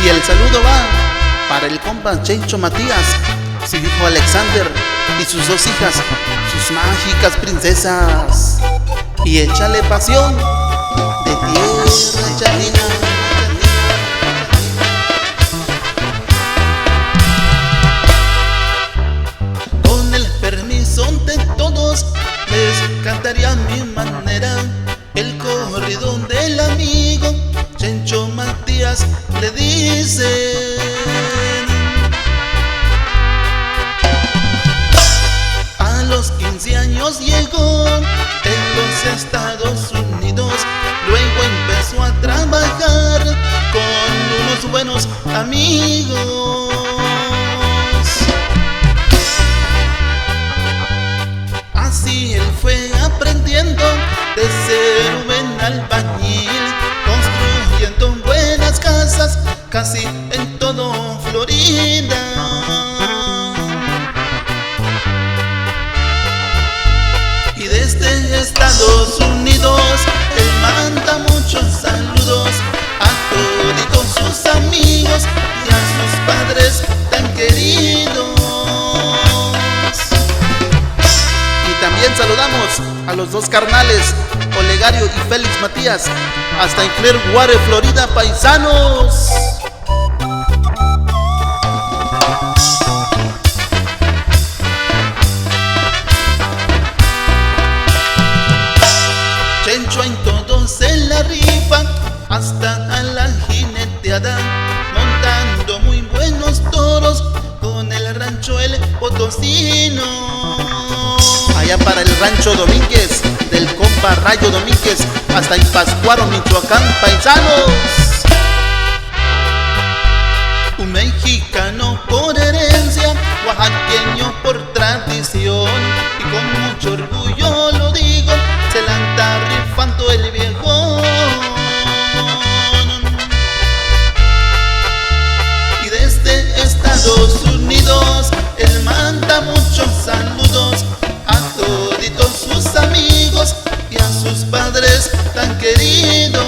Y el saludo va para el compa Chencho Matías, su hijo Alexander y sus dos hijas, sus mágicas princesas. Y échale pasión de tierra charina. Con el permiso de todos les cantaría a mi manera el corrido del amigo Chencho Matías. Le dicen: a los 15 años llegó en los Estados Unidos, luego empezó a trabajar con unos buenos amigos. Así él fue aprendiendo de ser un buen albañil, construyendo buenas casas casi en todo Florida. Y desde Estados Unidos él manda muchos saludos a todos sus amigos y a sus padres tan queridos. Y también saludamos a los dos carnales, Olegario y Félix Matías, hasta en Clearwater, Florida, paisanos. Chencho en todo se la rifa, hasta a la jineteada, montando muy buenos toros con el rancho El Potosino. Allá para el rancho Domínguez, del compa Rayo Domínguez, hasta en Pátzcuaro, Michoacán, paisanos. Un mexicano por herencia, oaxaqueño por tradición, y con mucho orgullo lo digo, se la anda rifando el viejón. Y desde Estados Unidos él manda muchos saludos a toditos sus amigos y a sus padres tan queridos.